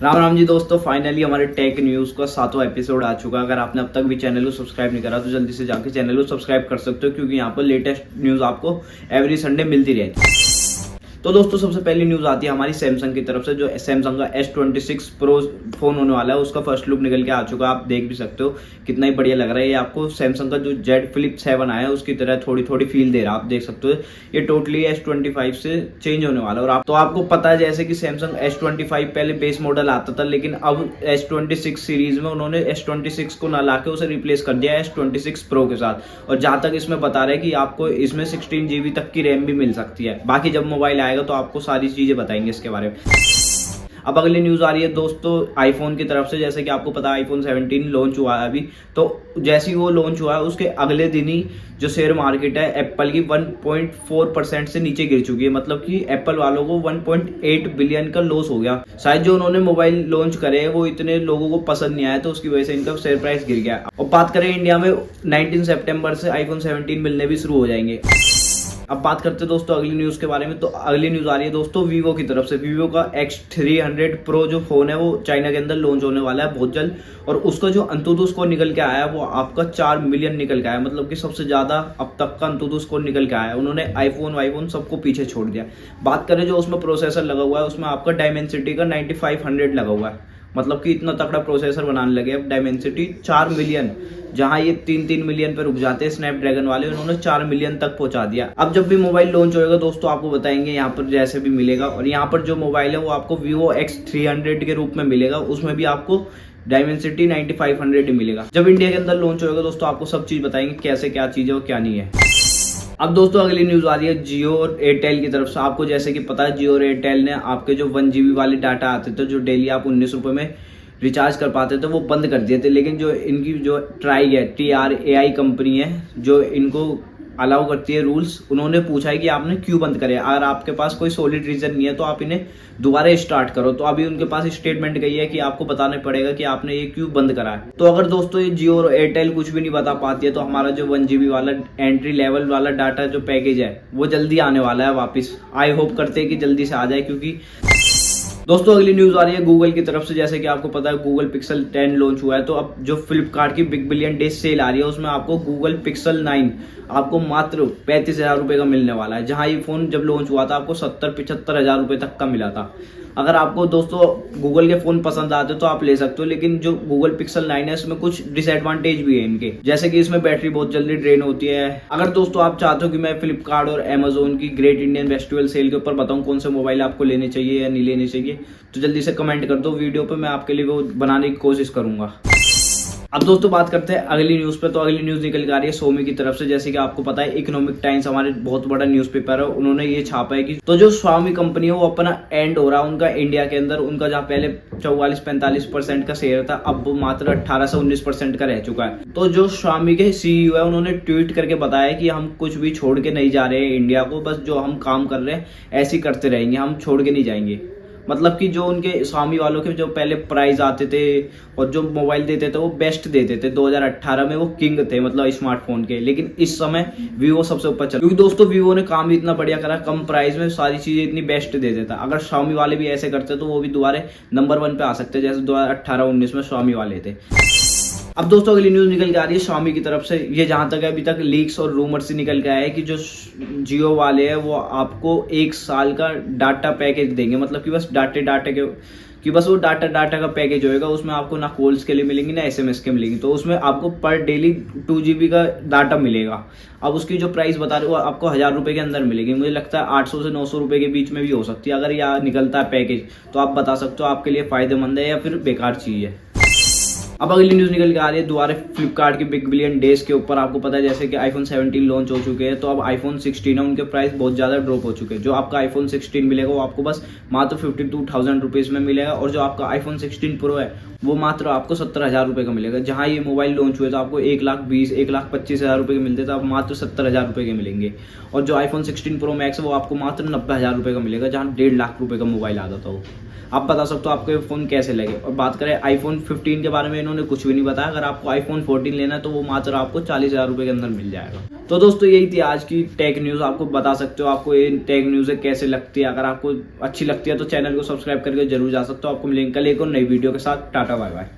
राम राम जी दोस्तों, फाइनली हमारे tech news का 7वां एपिसोड आ चुका है। अगर आपने अब तक भी चैनल को सब्सक्राइब नहीं करा तो जल्दी से जाके चैनल को सब्सक्राइब कर सकते हो, क्योंकि यहाँ पर लेटेस्ट न्यूज़ आपको एवरी संडे मिलती रहेगी। तो दोस्तों, सबसे पहली न्यूज़ आती है हमारी सैमसंग की तरफ से। जो सैमसंग का S26 Pro फोन होने वाला है, उसका फर्स्ट लुक निकल के आ चुका है। आप देख भी सकते हो कितना ही बढ़िया लग रहा है। ये आपको सैमसंग का जो Z Flip 7 आया है उसकी तरह थोड़ी थोड़ी फील दे रहा है। आप देख सकते हो ये टोटली S25 से चेंज होने वाला है। और तो आपको पता है जैसे कि सैमसंग S25 पहले बेस मॉडल आता था, लेकिन अब S26 सीरीज में उन्होंने S26 को ना लाके उसे रिप्लेस कर दिया S26 Pro के साथ। और जहां तक इसमें बता रहे हैं कि आपको इसमें 16 GB तक की रैम भी मिल सकती है। बाकी जब मोबाइल आएगा तो आपको सारी चीजें बताएंगे इसके बारे में। अब अगली न्यूज आ रही है दोस्तों आईफोन की तरफ से। जैसे कि आपको पता है आईफोन 17 लॉन्च हुआ है अभी, तो जैसे ही वो लॉन्च हुआ है उसके अगले दिन ही जो शेयर मार्केट है एप्पल की 1.4% से नीचे गिर चुकी है। मतलब कि एप्पल वालों को 1.8 बिलियन का लॉस हो गया। शायद जो उन्होंने मोबाइल लॉन्च करे हैं वो इतने लोगों को पसंद नहीं आया, तो उसकी वजह से इनका शेयर प्राइस गिर गया। और बात करें इंडिया में 19 सितंबर से आईफोन 17 मिलने भी शुरू हो जाएंगे। अब बात करते हैं दोस्तों अगली न्यूज के बारे में। तो अगली न्यूज आ रही है दोस्तों वीवो की तरफ से। वीवो का X300 Pro जो फोन है वो चाइना के अंदर लॉन्च होने वाला है बहुत जल्द। और उसका जो अंतुतु स्कोर निकल के आया है वो आपका 4 मिलियन निकल के आया। मतलब कि सबसे ज्यादा अब तक का अंतुतु स्कोर निकल के आया है। उन्होंने आईफोन सबको पीछे छोड़ दिया। बात करें जो उसमें प्रोसेसर लगा हुआ है उसमें आपका डायमेंसिटी का 9500 लगा हुआ है। मतलब कि इतना तगड़ा प्रोसेसर बनाने लगे। अब डायमेंसिटी 4 मिलियन, जहां ये 3 मिलियन पे रुक जाते हैं स्नैपड्रैगन वाले, उन्होंने 4 मिलियन तक पहुंचा दिया। अब जब भी मोबाइल लॉन्च होएगा दोस्तों आपको बताएंगे यहाँ पर जैसे भी मिलेगा। और यहाँ पर जो मोबाइल है वो आपको Vivo X300 के रूप में मिलेगा। उसमें भी आपको डायमेंसिटी 9500 ही मिलेगा। जब इंडिया के अंदर लॉन्च होएगा दोस्तों आपको सब चीज बताएंगे कैसे क्या चीज है और क्या नहीं है। अब दोस्तों अगली न्यूज आ रही है जियो और एयरटेल की तरफ से। आपको जैसे कि पता है जियो और एयरटेल ने आपके जो 1 GB वाले डाटा आते थे, जो डेली आप 19 रुपए में रिचार्ज कर पाते थे, वो बंद कर दिए थे। लेकिन जो इनकी जो ट्राई है TRAI कंपनी है जो इनको अलाउ करती है रूल्स, उन्होंने पूछा है कि आपने क्यों बंद करे। अगर आपके पास कोई सॉलिड रीजन नहीं है तो आप इन्हें दोबारा स्टार्ट करो। तो अभी उनके पास स्टेटमेंट गई है कि आपको बताना पड़ेगा कि आपने ये क्यों बंद करा है। तो अगर दोस्तों ये जियो और एयरटेल कुछ भी नहीं बता पाती है तो हमारा जो 1 GB वाला एंट्री लेवल वाला डाटा जो पैकेज है वो जल्दी आने वाला है वापिस। आई होप करते हैं कि जल्दी से आ जाए। क्योंकि दोस्तों अगली न्यूज आ रही है गूगल की तरफ से। जैसे कि आपको पता है गूगल पिक्सल 10 लॉन्च हुआ है, तो अब जो फ्लिपकार्ट की बिग बिलियन डे सेल आ रही है उसमें आपको गूगल पिक्सल 9 आपको मात्र 35,000 रुपए का मिलने वाला है। जहां ये फोन जब लॉन्च हुआ था आपको 70-75 हजार रुपए तक का मिला था। अगर आपको दोस्तों गूगल के फोन पसंद आते तो आप ले सकते हो, लेकिन जो गूगल पिक्सल 9 है इसमें कुछ डिसएडवांटेज भी है इनके, जैसे कि इसमें बैटरी बहुत जल्दी ड्रेन होती है। अगर दोस्तों आप चाहते हो कि मैं फ्लिपकार्ट और अमेजोन की ग्रेट इंडियन फेस्टिवल सेल के ऊपर बताऊं कौन से मोबाइल आपको लेने चाहिए या नहीं लेने चाहिए, तो जल्दी से कमेंट कर दो वीडियो पे, मैं आपके लिए वो बनाने की कोशिश करूंगा। अब दोस्तों बात करते हैं अगली न्यूज पे। तो अगली न्यूज निकल के आ रही है Xiaomi की तरफ से। जैसे कि आपको पता है इकोनॉमिक टाइम्स हमारे बहुत बड़ा न्यूज़पेपर है, उन्होंने ये छापा है कि तो जो Xiaomi कंपनी है वो अपना एंड हो रहा है उनका इंडिया के अंदर। उनका जहाँ पहले 44-45% का शेयर था अब वो मात्र 18 से 19% का रह चुका है। तो जो Xiaomi के CEO है उन्होंने ट्वीट करके बताया कि हम कुछ भी छोड़ के नहीं जा रहे हैं इंडिया को, बस जो हम काम कर रहे हैं ऐसे ही करते रहेंगे, हम छोड़ के नहीं जाएंगे। मतलब कि जो उनके Xiaomi वालों के जो पहले प्राइस आते थे और जो मोबाइल देते थे वो बेस्ट देते थे। 2018 में वो किंग थे मतलब स्मार्टफोन के, लेकिन इस समय Vivo सबसे ऊपर चल, क्योंकि दोस्तों Vivo ने काम भी इतना बढ़िया करा, कम प्राइस में सारी चीजें इतनी बेस्ट दे देता। अगर Xiaomi वाले भी ऐसे करते तो वो भी दोबारा नंबर 1 पे आ सकते जैसे 2018-19 में Xiaomi वाले थे। अब दोस्तों अगली न्यूज निकल के आ रही है Xiaomi की तरफ से। ये जहां तक अभी तक लीक्स और रूमर से निकल के आया है कि जो जियो वाले हैं वो आपको 1 साल का डाटा पैकेज देंगे। मतलब कि बस बस वो डाटा का पैकेज होएगा। उसमें आपको ना कॉल्स के लिए मिलेंगी ना SMS के मिलेंगी। तो उसमें आपको पर डेली 2 GB का डाटा मिलेगा। अब उसकी जो प्राइस बता रहे हो आपको 1000 रुपए के अंदर मिलेगी। मुझे लगता है 800 से 900 रुपए के बीच में भी हो सकती है। अगर यह निकलता है पैकेज तो आप बता सकते हो आपके लिए फायदेमंद है या फिर बेकार चीज है। अब अगली न्यूज निकल के आ रही है दोबारा फ्लिपकार्ट की बिग बिलियन डेज के ऊपर। आपको पता है जैसे कि आईफोन 17 लॉन्च हो चुके हैं, तो अब आईफोन 16 है उनके प्राइस बहुत ज्यादा ड्रॉप हो चुके हैं। जो आपका आईफोन 16 मिलेगा वो आपको बस मात्र 52,000 रुपीज में मिलेगा। और जो आपका आईफोन 16 प्रो है वो मात्र आपको 70,000 रुपए का मिलेगा। जहां ये मोबाइल लॉन्च हुए तो आपको 1,20,000-1,25,000 रुपए के मिलते थे, अब मात्र 70,000 रुपए के मिलेंगे। और जो आईफोन 16 प्रो मैक्स है वो आपको मात्र 90,000 रुपए का मिलेगा, जहां 1.5 लाख रुपए का मोबाइल आता था वो। आप बता सकते हो आपके फोन कैसे लगे। और बात करें आईफोन 15 के बारे में, इन्होंने कुछ भी नहीं बताया। अगर आपको आईफोन 14 लेना है तो वो मात्र आपको 40,000 रुपए के अंदर मिल जाएगा। तो दोस्तों यही थी आज की टेक न्यूज़। आपको बता सकते हो आपको ये टेक न्यूज़ कैसे लगती है। अगर आपको अच्छी लगती है तो चैनल को सब्सक्राइब करके जरूर जा सकते हो। आपको मिलेंगे कल एक और नई वीडियो के साथ। Tata bye bye.